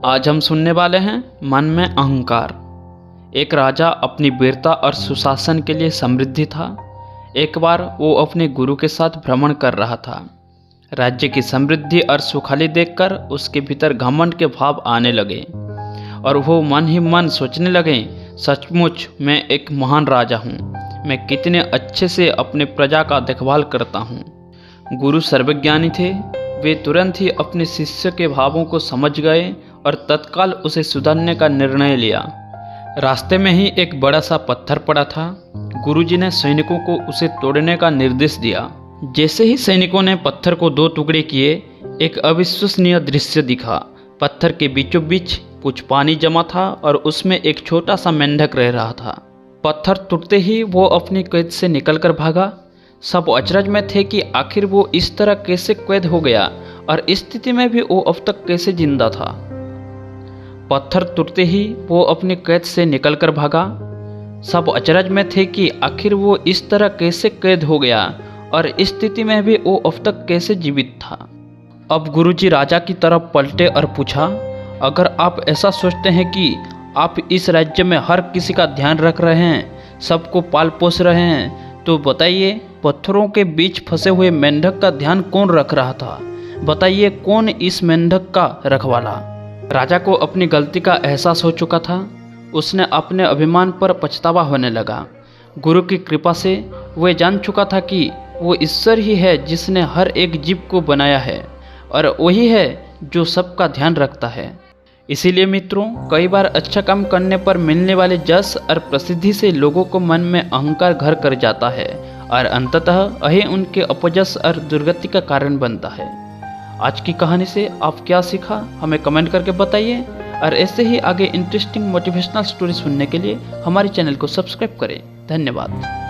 आज हम सुनने वाले हैं मन में अहंकार। एक राजा अपनी वीरता और सुशासन के लिए समृद्ध था। एक बार वो अपने गुरु के साथ भ्रमण कर रहा था। राज्य की समृद्धि और सुखाली देखकर उसके भीतर घमंड के भाव आने लगे और वो मन ही मन सोचने लगे, सचमुच मैं एक महान राजा हूँ। मैं कितने अच्छे से अपने प्रजा का देखभाल करता हूँ। गुरु सर्वज्ञानी थे। वे तुरंत ही अपने शिष्य के भावों को समझ गए और तत्काल उसे सुधारने का निर्णय लिया। रास्ते में ही एक बड़ा सा पत्थर पड़ा था। गुरुजी ने सैनिकों को उसे तोड़ने का निर्देश दिया। जैसे ही सैनिकों ने पत्थर को 2 टुकड़े किए, एक अविश्वसनीय दृश्य दिखा। पत्थर के बीचों बीच कुछ पानी जमा था और उसमें एक छोटा सा मेंढक रह रहा था। पत्थर टूटते ही वो अपनी कैद से निकलकर भागा। सब अचरज में थे कि आखिर वो इस तरह कैसे कैद हो गया और इस स्थिति में भी वो अब तक कैसे जिंदा था। पत्थर टूटते ही वो अपनी कैद से निकलकर भागा। सब अचरज में थे कि आखिर वो इस तरह कैसे कैद हो गया और इस स्थिति में भी वो अब तक कैसे जीवित था। अब गुरुजी राजा की तरफ पलटे और पूछा, अगर आप ऐसा सोचते हैं कि आप इस राज्य में हर किसी का ध्यान रख रहे हैं, सबको पाल पोस रहे हैं, तो बताइए पत्थरों के बीच फंसे हुए मेंढक का ध्यान कौन रख रहा था? बताइए कौन इस मेंढक का रखवाला? राजा को अपनी गलती का एहसास हो चुका था। उसने अपने अभिमान पर पछतावा होने लगा। गुरु की कृपा से वह जान चुका था कि वो ईश्वर ही है जिसने हर एक जीव को बनाया है और वही है जो सबका ध्यान रखता है। इसीलिए मित्रों, कई बार अच्छा काम करने पर मिलने वाले जश और प्रसिद्धि से लोगों को मन में अहंकार घर कर जाता है और अंततः यही उनके अपजश और दुर्गति का कारण बनता है। आज की कहानी से आप क्या सीखा, हमें कमेंट करके बताइए और ऐसे ही आगे इंटरेस्टिंग मोटिवेशनल स्टोरी सुनने के लिए हमारे चैनल को सब्सक्राइब करें। धन्यवाद।